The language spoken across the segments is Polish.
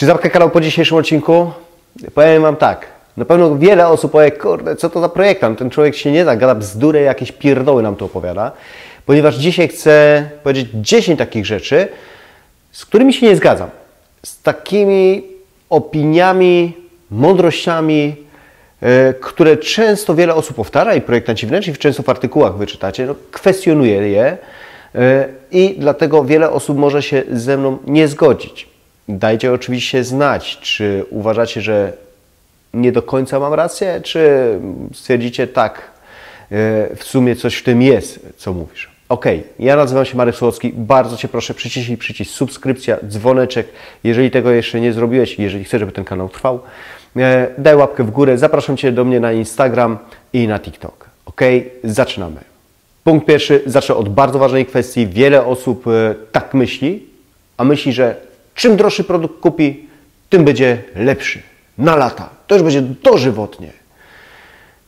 Czy zamknę kanał po dzisiejszym odcinku? Powiem Wam tak. Na pewno wiele osób powie, kurde, co to za projektant? Ten człowiek się nie da, gada bzdury, jakieś pierdoły nam tu opowiada. Ponieważ dzisiaj chcę powiedzieć 10 takich rzeczy, z którymi się nie zgadzam. Z takimi opiniami, mądrościami, które często wiele osób powtarza i projektanci wnętrz, często w artykułach wyczytacie, kwestionuje je i dlatego wiele osób może się ze mną nie zgodzić. Dajcie oczywiście znać, czy uważacie, że nie do końca mam rację, czy stwierdzicie tak, w sumie coś w tym jest, co mówisz. Ok, ja nazywam się Marek Słowacki, bardzo Cię proszę, przyciśnij przycisk subskrypcja, dzwoneczek, jeżeli tego jeszcze nie zrobiłeś, jeżeli chcesz, żeby ten kanał trwał, daj łapkę w górę, zapraszam Cię do mnie na Instagram i na TikTok. Ok, zaczynamy. Punkt pierwszy, zacznę od bardzo ważnej kwestii. Wiele osób tak myśli, a myśli, że czym droższy produkt kupi, tym będzie lepszy. Na lata. To już będzie dożywotnie.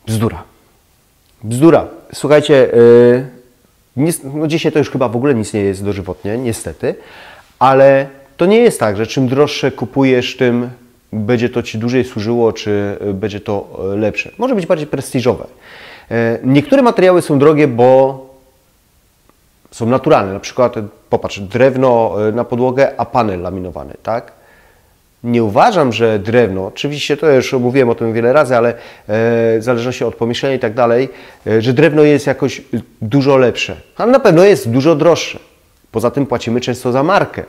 Bzdura. Bzdura. Słuchajcie, no dzisiaj to już chyba w ogóle nic nie jest dożywotnie, niestety, ale to nie jest tak, że czym droższe kupujesz, tym będzie to Ci dłużej służyło, czy będzie to lepsze. Może być bardziej prestiżowe. Niektóre materiały są drogie, bo są naturalne. Na przykład, popatrz, drewno na podłogę, a panel laminowany, tak? Nie uważam, że drewno, oczywiście to już mówiłem o tym wiele razy, ale w zależności od pomieszczenia i tak dalej, że drewno jest jakoś dużo lepsze. Ale na pewno jest dużo droższe. Poza tym płacimy często za markę.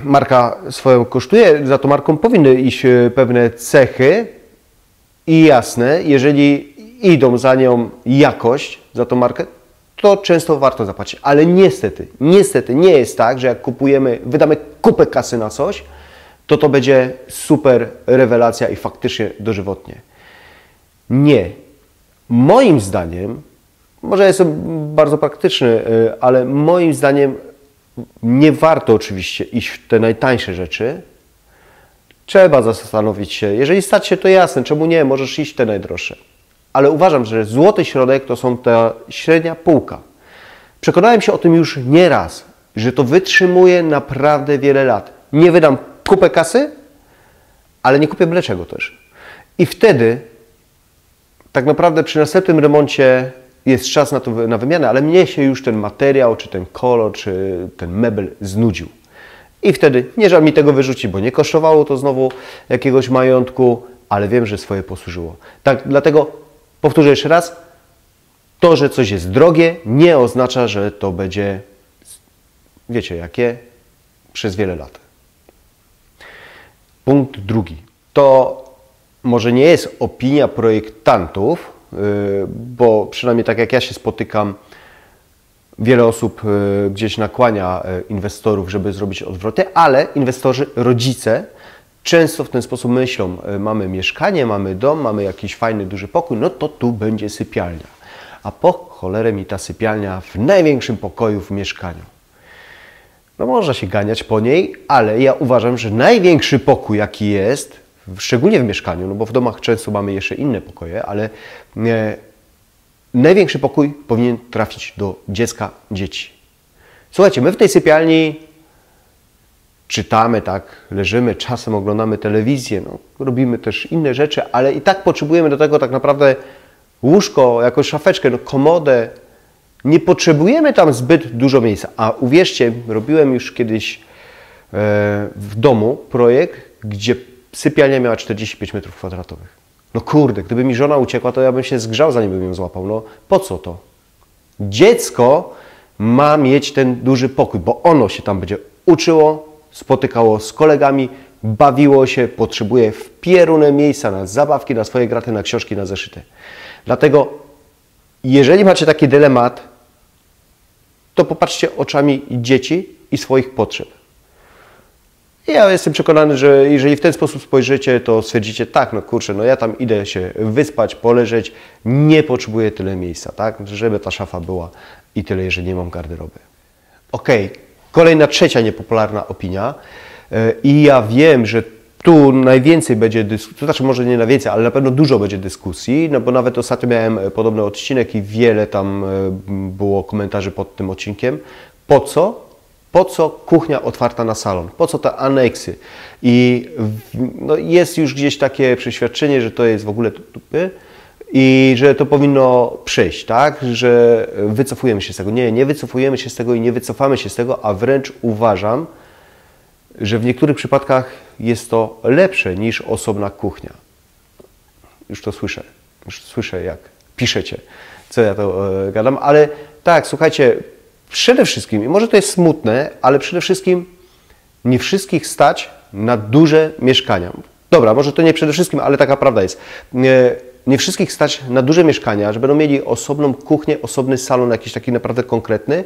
Marka swoją kosztuje, za tą marką powinny iść pewne cechy i jasne, jeżeli idą za nią jakość, za tą markę, to często warto zapłacić. Ale niestety nie jest tak, że jak kupujemy, wydamy kupę kasy na coś, to będzie super rewelacja i faktycznie dożywotnie. Nie. Moim zdaniem, może jestem bardzo praktyczny, ale moim zdaniem nie warto oczywiście iść w te najtańsze rzeczy. Trzeba zastanowić się. Jeżeli stać się, to jasne, czemu nie? Możesz iść w te najdroższe. Ale uważam, że złoty środek to są ta średnia półka. Przekonałem się o tym już nieraz, że to wytrzymuje naprawdę wiele lat. Nie wydam kupę kasy, ale nie kupię byle czego też. I wtedy tak naprawdę przy następnym remoncie jest czas na wymianę, ale mnie się już ten materiał, czy ten kolor, czy ten mebel znudził. I wtedy nie żal mi tego wyrzucić, bo nie kosztowało to znowu jakiegoś majątku, ale wiem, że swoje posłużyło. Tak, dlatego powtórzę jeszcze raz, to, że coś jest drogie, nie oznacza, że to będzie, wiecie jakie, przez wiele lat. Punkt drugi. To może nie jest opinia projektantów, bo przynajmniej tak jak ja się spotykam, wiele osób gdzieś nakłania inwestorów, żeby zrobić odwroty, ale inwestorzy, rodzice często w ten sposób myślą, mamy mieszkanie, mamy dom, mamy jakiś fajny, duży pokój, no to tu będzie sypialnia. A po cholerę mi ta sypialnia w największym pokoju w mieszkaniu. No można się ganiać po niej, ale ja uważam, że największy pokój jaki jest, szczególnie w mieszkaniu, no bo w domach często mamy jeszcze inne pokoje, ale największy pokój powinien trafić do dziecka, dzieci. Słuchajcie, my w tej sypialni czytamy, tak, leżymy, czasem oglądamy telewizję, no, robimy też inne rzeczy, ale i tak potrzebujemy do tego tak naprawdę łóżko, jakąś szafeczkę, no, komodę. Nie potrzebujemy tam zbyt dużo miejsca. A uwierzcie, robiłem już kiedyś w domu projekt, gdzie sypialnia miała 45 m². No kurde, gdyby mi żona uciekła, to ja bym się zgrzał, zanim bym ją złapał. No po co to? Dziecko ma mieć ten duży pokój, bo ono się tam będzie uczyło, spotykało z kolegami, bawiło się, potrzebuje wpierune miejsca na zabawki, na swoje graty, na książki, na zeszyty. Dlatego, jeżeli macie taki dylemat, to popatrzcie oczami dzieci i swoich potrzeb. Ja jestem przekonany, że jeżeli w ten sposób spojrzycie, to stwierdzicie, tak, no kurczę, no ja tam idę się wyspać, poleżeć, nie potrzebuję tyle miejsca, tak, żeby ta szafa była i tyle, jeżeli nie mam garderoby. Ok, kolejna, trzecia niepopularna opinia i ja wiem, że tu najwięcej będzie dyskusji, to znaczy może nie najwięcej, ale na pewno dużo będzie dyskusji, no bo nawet ostatnio miałem podobny odcinek i wiele tam było komentarzy pod tym odcinkiem. Po co Po co kuchnia otwarta na salon? Po co te aneksy? I no, jest już gdzieś takie przeświadczenie, że to jest w ogóle tupy i że to powinno przejść, tak? Że wycofujemy się z tego. Nie, nie wycofujemy się z tego i nie wycofamy się z tego, a wręcz uważam, że w niektórych przypadkach jest to lepsze niż osobna kuchnia. Już to słyszę jak piszecie, co ja to gadam, ale tak, słuchajcie, przede wszystkim, i może to jest smutne, ale przede wszystkim nie wszystkich stać na duże mieszkania. Dobra, może to nie przede wszystkim, ale taka prawda jest. Nie wszystkich stać na duże mieszkania, że będą mieli osobną kuchnię, osobny salon, jakiś taki naprawdę konkretny,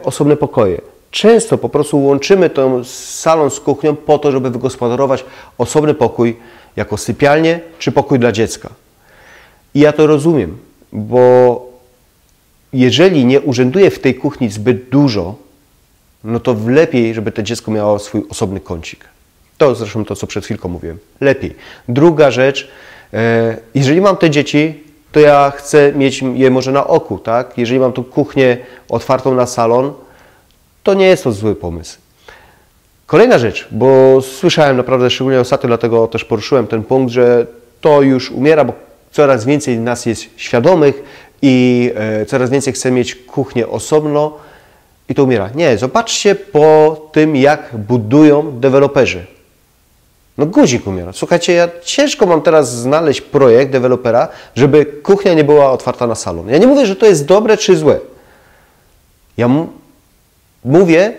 osobne pokoje. Często po prostu łączymy ten salon z kuchnią po to, żeby wygospodarować osobny pokój jako sypialnię czy pokój dla dziecka. I ja to rozumiem, bo jeżeli nie urzęduje w tej kuchni zbyt dużo, no to lepiej, żeby to dziecko miało swój osobny kącik. To zresztą to, co przed chwilką mówiłem. Lepiej. Druga rzecz, jeżeli mam te dzieci, to ja chcę mieć je może na oku, tak? Jeżeli mam tu kuchnię otwartą na salon, to nie jest to zły pomysł. Kolejna rzecz, bo słyszałem naprawdę, szczególnie ostatnio, dlatego też poruszyłem ten punkt, że to już umiera, bo coraz więcej nas jest świadomych i coraz więcej chce mieć kuchnię osobno i to umiera. Nie, zobaczcie po tym, jak budują deweloperzy. No guzik umiera. Słuchajcie, ja ciężko mam teraz znaleźć projekt dewelopera, żeby kuchnia nie była otwarta na salon. Ja nie mówię, że to jest dobre czy złe. Ja mówię,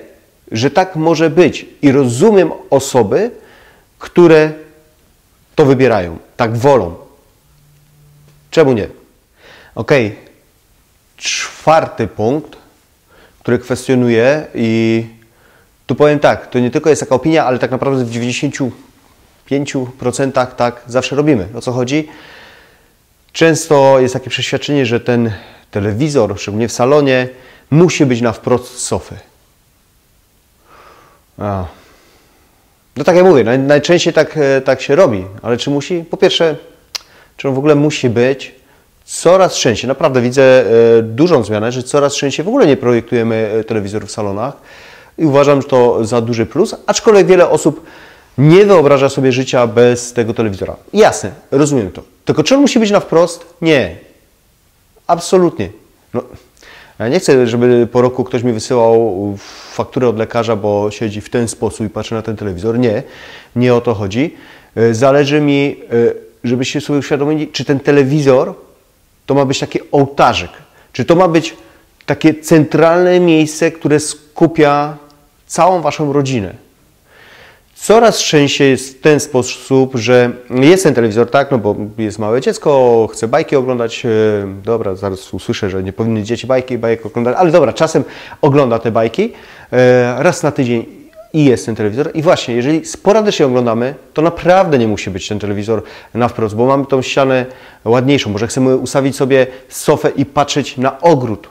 że tak może być i rozumiem osoby, które to wybierają, tak wolą. Czemu nie? Ok, czwarty punkt, który kwestionuję i tu powiem tak, to nie tylko jest taka opinia, ale tak naprawdę w 95% tak zawsze robimy. O co chodzi? Często jest takie przeświadczenie, że ten telewizor, szczególnie w salonie, musi być na wprost z sofy. No tak jak mówię, najczęściej tak się robi, ale czy musi? Po pierwsze, czy on w ogóle musi być? Coraz częściej, naprawdę widzę dużą zmianę, że coraz częściej w ogóle nie projektujemy telewizorów w salonach i uważam, że to za duży plus, aczkolwiek wiele osób nie wyobraża sobie życia bez tego telewizora. Jasne, rozumiem to. Tylko czy on musi być na wprost? Nie. Absolutnie. No, ja nie chcę, żeby po roku ktoś mi wysyłał fakturę od lekarza, bo siedzi w ten sposób i patrzy na ten telewizor. Nie, nie o to chodzi. Zależy mi, żebyście sobie uświadomili, czy ten telewizor to ma być taki ołtarzyk. Czy to ma być takie centralne miejsce, które skupia całą waszą rodzinę. Coraz częściej jest w ten sposób, że jest ten telewizor, tak, no bo jest małe dziecko, chce bajki oglądać, dobra, zaraz usłyszę, że nie powinny dzieci bajek oglądać, ale dobra, czasem ogląda te bajki, raz na tydzień i jest ten telewizor. I właśnie, jeżeli sporadycznie oglądamy, to naprawdę nie musi być ten telewizor na wprost, bo mamy tą ścianę ładniejszą, może chcemy ustawić sobie sofę i patrzeć na ogród,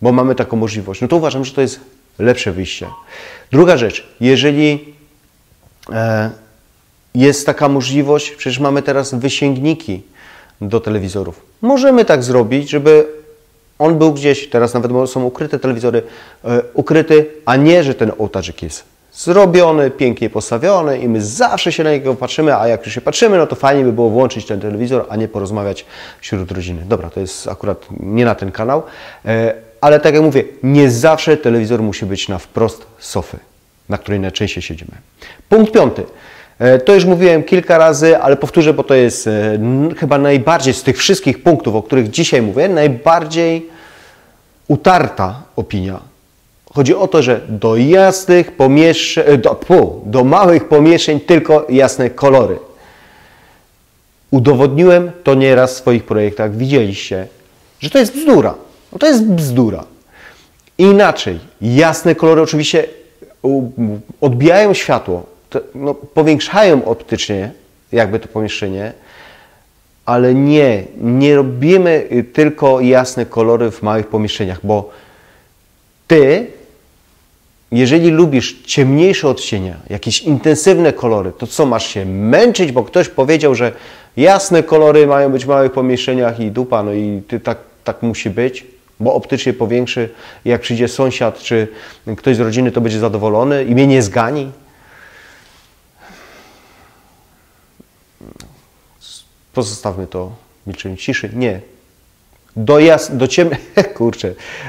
bo mamy taką możliwość, no to uważam, że to jest lepsze wyjście. Druga rzecz, jeżeli jest taka możliwość, przecież mamy teraz wysięgniki do telewizorów. Możemy tak zrobić, żeby on był gdzieś, teraz nawet są ukryte telewizory, ukryty, a nie, że ten ołtarzyk jest zrobiony, pięknie postawiony i my zawsze się na niego patrzymy, a jak już się patrzymy, no to fajnie by było włączyć ten telewizor, a nie porozmawiać wśród rodziny. Dobra, to jest akurat nie na ten kanał, ale tak jak mówię, nie zawsze telewizor musi być na wprost sofy, na której najczęściej siedzimy. Punkt piąty. To już mówiłem kilka razy, ale powtórzę, bo to jest chyba najbardziej z tych wszystkich punktów, o których dzisiaj mówię, najbardziej utarta opinia. Chodzi o to, że do jasnych pomieszczeń, do małych pomieszczeń tylko jasne kolory. Udowodniłem to nieraz w swoich projektach, widzieliście, że to jest bzdura. No to jest bzdura. Inaczej, jasne kolory oczywiście odbijają światło, no, powiększają optycznie jakby to pomieszczenie, ale nie robimy tylko jasne kolory w małych pomieszczeniach, bo ty, jeżeli lubisz ciemniejsze odcienia, jakieś intensywne kolory, to co, masz się męczyć, bo ktoś powiedział, że jasne kolory mają być w małych pomieszczeniach i dupa, no i ty tak musi być? bo optycznie powiększy, jak przyjdzie sąsiad czy ktoś z rodziny, to będzie zadowolony i mnie nie zgani. Pozostawmy to w milczeniu ciszy. Nie.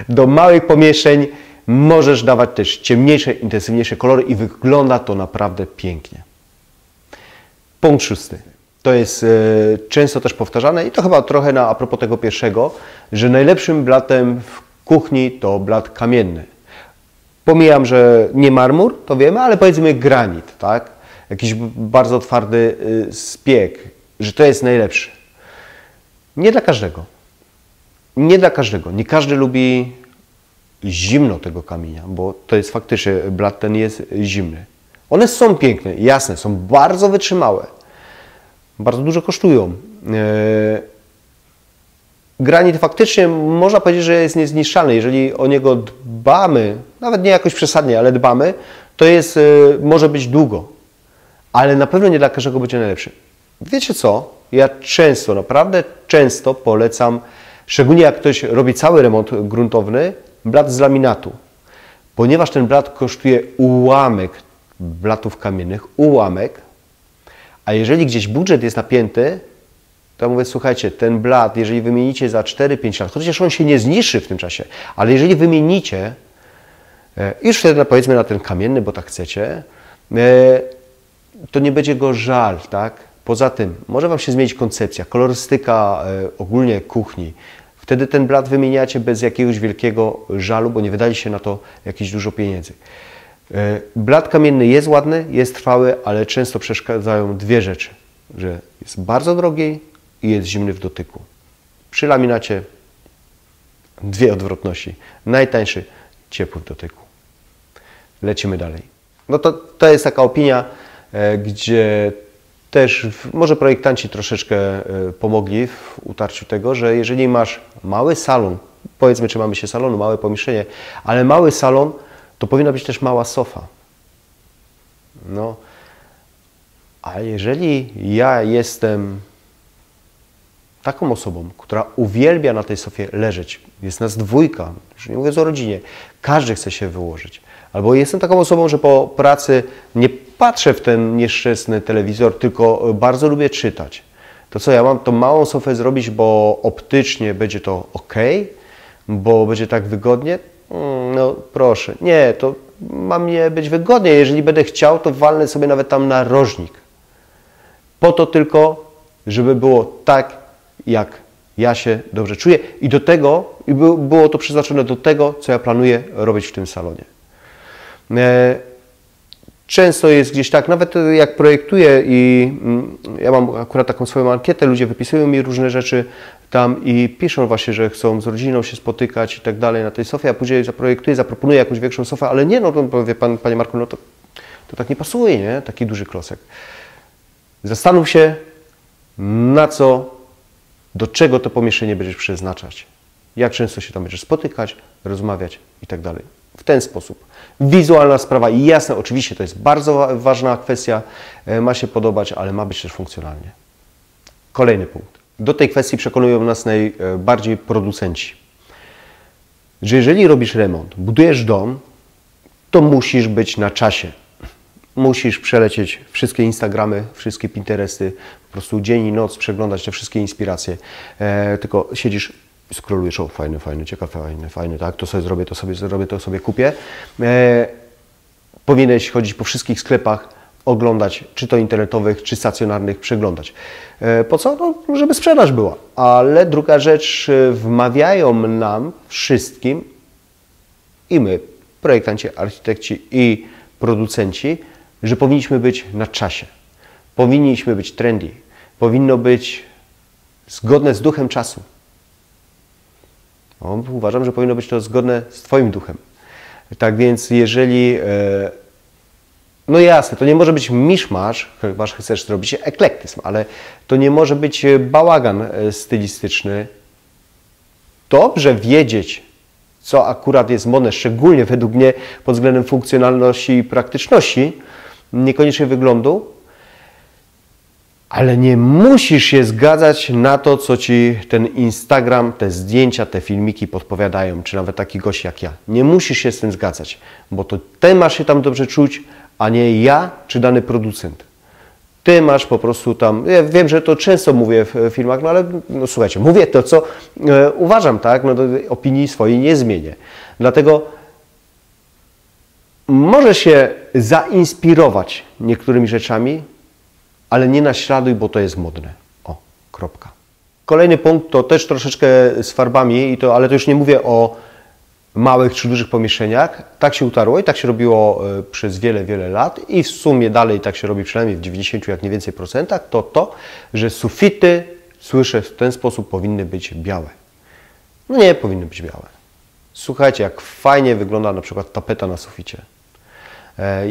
Do małych pomieszczeń możesz dawać też ciemniejsze, intensywniejsze kolory i wygląda to naprawdę pięknie. Punkt 6. To jest często też powtarzane i to chyba trochę a propos tego pierwszego, że najlepszym blatem w kuchni to blat kamienny. Pomijam, że nie marmur, to wiemy, ale powiedzmy granit, tak? Jakiś bardzo twardy spiek, że to jest najlepszy. Nie dla każdego. Nie dla każdego. Nie każdy lubi zimno tego kamienia, bo to jest faktycznie, blat ten jest zimny. One są piękne, jasne, są bardzo wytrzymałe. Bardzo dużo kosztują. Granit faktycznie można powiedzieć, że jest niezniszczalny. Jeżeli o niego dbamy, nawet nie jakoś przesadnie, ale dbamy, to jest, może być długo. Ale na pewno nie dla każdego będzie najlepszy. Wiecie co? Ja często, naprawdę często polecam, szczególnie jak ktoś robi cały remont gruntowny, blat z laminatu. Ponieważ ten blat kosztuje ułamek blatów kamiennych, ułamek, a jeżeli gdzieś budżet jest napięty, to ja mówię, słuchajcie, ten blat, jeżeli wymienicie za 4-5 lat, chociaż on się nie zniszczy w tym czasie, ale jeżeli wymienicie, już wtedy powiedzmy na ten kamienny, bo tak chcecie, to nie będzie go żal, tak? Poza tym, może Wam się zmienić koncepcja, kolorystyka ogólnie kuchni. Wtedy ten blat wymieniacie bez jakiegoś wielkiego żalu, bo nie wydali się na to jakieś dużo pieniędzy. Blat kamienny jest ładny, jest trwały, ale często przeszkadzają dwie rzeczy. Że jest bardzo drogi i jest zimny w dotyku. Przy laminacie dwie odwrotności. Najtańszy, ciepły w dotyku. Lecimy dalej. No to jest taka opinia, gdzie też może projektanci troszeczkę pomogli w utarciu tego, że jeżeli masz mały salon, powiedzmy, czy mamy się salonu, małe pomieszczenie, ale mały salon, to powinna być też mała sofa. No, a jeżeli ja jestem taką osobą, która uwielbia na tej sofie leżeć, jest nas dwójka, już nie mówiąc o rodzinie, każdy chce się wyłożyć. Albo jestem taką osobą, że po pracy nie patrzę w ten nieszczęsny telewizor, tylko bardzo lubię czytać. To co, ja mam tą małą sofę zrobić, bo optycznie będzie to ok, bo będzie tak wygodnie? No proszę, nie, to ma mnie być wygodnie. Jeżeli będę chciał, to walnę sobie nawet tam narożnik. Po to tylko, żeby było tak, jak ja się dobrze czuję i do tego, i było to przeznaczone do tego, co ja planuję robić w tym salonie. Często jest gdzieś tak, nawet jak projektuję i ja mam akurat taką swoją ankietę, ludzie wypisują mi różne rzeczy tam i piszą właśnie, że chcą z rodziną się spotykać i tak dalej na tej sofie, a później zaprojektuję, zaproponuję jakąś większą sofę, ale nie, no to powie pan, panie Marku, no to tak nie pasuje, nie? Taki duży klocek. Zastanów się, na co, do czego to pomieszczenie będziesz przeznaczać. Jak często się tam będziesz spotykać, rozmawiać i tak dalej. W ten sposób. Wizualna sprawa i jasne, oczywiście to jest bardzo ważna kwestia, ma się podobać, ale ma być też funkcjonalnie. Kolejny punkt. Do tej kwestii przekonują nas najbardziej producenci. Że jeżeli robisz remont, budujesz dom, to musisz być na czasie. Musisz przelecieć wszystkie Instagramy, wszystkie Pinteresty, po prostu dzień i noc przeglądać te wszystkie inspiracje. Tylko siedzisz, scrollujesz, o fajne, fajne, ciekawe, fajne, tak, to sobie zrobię, to sobie kupię. Powinieneś chodzić po wszystkich sklepach, oglądać, czy to internetowych, czy stacjonarnych, przeglądać. Po co? No, żeby sprzedaż była. Ale druga rzecz, wmawiają nam wszystkim, i my, projektanci, architekci i producenci, że powinniśmy być na czasie. Powinniśmy być trendy. Powinno być zgodne z duchem czasu. No, uważam, że powinno być to zgodne z Twoim duchem. Tak więc jeżeli, no jasne, to nie może być miszmasz, chyba że chcesz zrobić eklektyzm, ale to nie może być bałagan stylistyczny. Dobrze wiedzieć, co akurat jest modne, szczególnie według mnie pod względem funkcjonalności i praktyczności, niekoniecznie wyglądu, Ale nie musisz się zgadzać na to, co Ci ten Instagram, te zdjęcia, te filmiki podpowiadają, czy nawet taki gość jak ja. Nie musisz się z tym zgadzać, bo to Ty masz się tam dobrze czuć, a nie ja czy dany producent. Ty masz po prostu tam, ja wiem, że to często mówię w filmach, no ale no, słuchajcie, mówię to, co uważam, tak? No, opinii swojej nie zmienię. Dlatego możesz się zainspirować niektórymi rzeczami, ale nie naśladuj, bo to jest modne. O, kropka. Kolejny punkt to też troszeczkę z farbami, ale to już nie mówię o małych czy dużych pomieszczeniach. Tak się utarło i tak się robiło przez wiele, wiele lat i w sumie dalej tak się robi przynajmniej w 90, jak nie więcej procentach, to, że sufity, słyszę w ten sposób, powinny być białe. No nie powinny być białe. Słuchajcie, jak fajnie wygląda na przykład tapeta na suficie.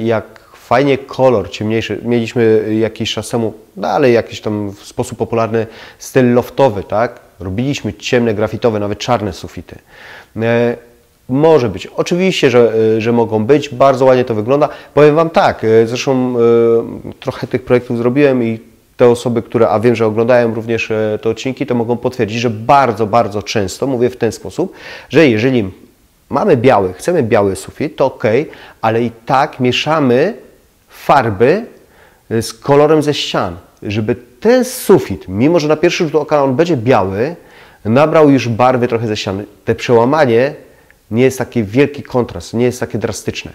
Jak fajnie kolor ciemniejszy. Mieliśmy jakiś czas temu dalej jakiś tam w sposób popularny styl loftowy, tak? Robiliśmy ciemne, grafitowe, nawet czarne sufity. Może być. Oczywiście, że mogą być. Bardzo ładnie to wygląda. Powiem Wam tak, zresztą trochę tych projektów zrobiłem i te osoby, które, a wiem, że oglądają również te odcinki, to mogą potwierdzić, że bardzo, bardzo często mówię w ten sposób, że jeżeli mamy biały, chcemy biały sufit, to ok, ale i tak mieszamy farby z kolorem ze ścian, żeby ten sufit, mimo że na pierwszy rzut oka on będzie biały, nabrał już barwy trochę ze ścian. Te przełamanie nie jest taki wielki kontrast, nie jest takie drastyczne.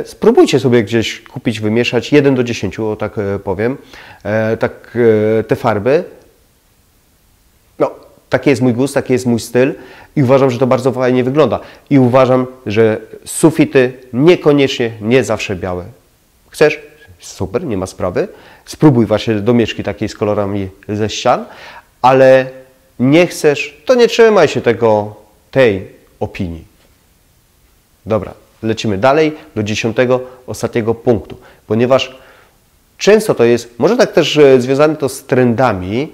Spróbujcie sobie gdzieś kupić, wymieszać 1 do 10, o tak powiem, te farby. No, taki jest mój gust, taki jest mój styl i uważam, że to bardzo fajnie wygląda. I uważam, że sufity niekoniecznie, nie zawsze białe. Chcesz? Super, nie ma sprawy. Spróbuj właśnie domieszki takiej z kolorami ze ścian, ale nie chcesz, to nie trzymaj się tej opinii. Dobra, lecimy dalej do 10, ostatniego punktu, ponieważ często to jest, może tak też związane to z trendami,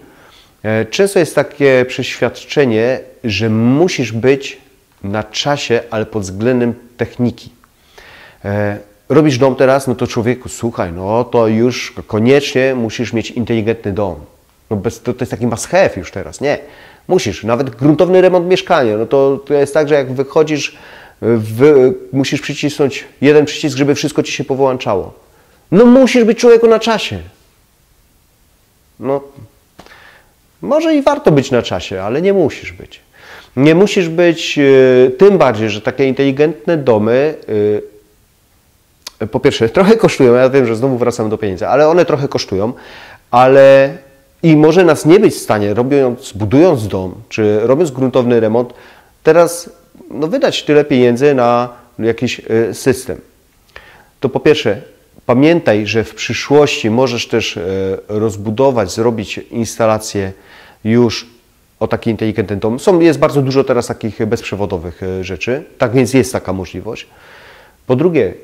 często jest takie przeświadczenie, że musisz być na czasie, ale pod względem techniki. Robisz dom teraz, no to człowieku, słuchaj, no to już koniecznie musisz mieć inteligentny dom. No to jest taki must have już teraz, nie. Musisz, nawet gruntowny remont mieszkania, no to jest tak, że jak wychodzisz, musisz przycisnąć jeden przycisk, żeby wszystko Ci się powyłączało. No musisz być człowieku na czasie. No, może i warto być na czasie, ale nie musisz być. Nie musisz być, tym bardziej, że takie inteligentne domy, po pierwsze, trochę kosztują, ja wiem, że znowu wracamy do pieniędzy, ale one trochę kosztują, ale i może nas nie być w stanie, budując dom, czy robiąc gruntowny remont, teraz no, wydać tyle pieniędzy na jakiś system. To po pierwsze, pamiętaj, że w przyszłości możesz też rozbudować, zrobić instalację już o taki inteligentny dom. Jest bardzo dużo teraz takich bezprzewodowych rzeczy, tak więc jest taka możliwość. Po drugie,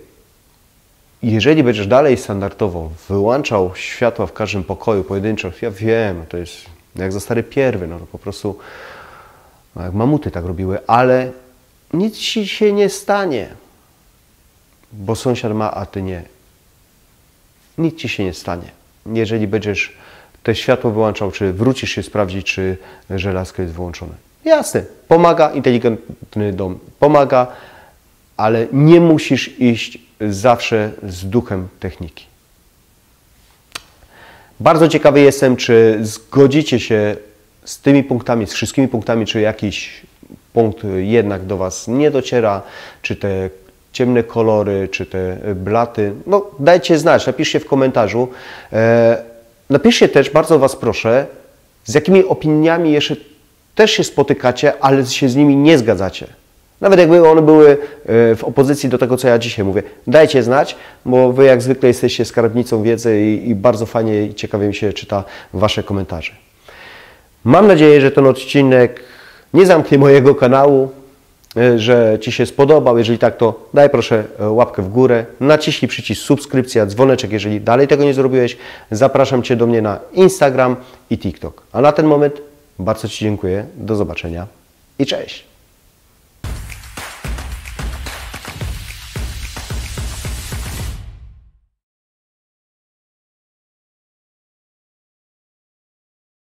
jeżeli będziesz dalej standardowo wyłączał światła w każdym pokoju pojedynczo, ja wiem, to jest jak za stary pierwy, no po prostu no jak mamuty tak robiły, ale nic Ci się nie stanie, bo sąsiad ma, a Ty nie. Nic Ci się nie stanie, jeżeli będziesz te światło wyłączał, czy wrócisz się sprawdzić, czy żelazko jest wyłączone. Jasne, pomaga, inteligentny dom pomaga, ale nie musisz iść zawsze z duchem techniki. Bardzo ciekawy jestem, czy zgodzicie się z tymi punktami, z wszystkimi punktami, czy jakiś punkt jednak do Was nie dociera, czy te ciemne kolory, czy te blaty. No dajcie znać, napiszcie w komentarzu. Napiszcie też, bardzo Was proszę, z jakimi opiniami jeszcze też się spotykacie, ale się z nimi nie zgadzacie. Nawet jakby one były w opozycji do tego, co ja dzisiaj mówię. Dajcie znać, bo Wy jak zwykle jesteście skarbnicą wiedzy i bardzo fajnie i ciekawie mi się czyta Wasze komentarze. Mam nadzieję, że ten odcinek nie zamknie mojego kanału, że Ci się spodobał. Jeżeli tak, to daj proszę łapkę w górę, naciśnij przycisk subskrypcja, dzwoneczek, jeżeli dalej tego nie zrobiłeś. Zapraszam Cię do mnie na Instagram i TikTok. A na ten moment bardzo Ci dziękuję, do zobaczenia i cześć!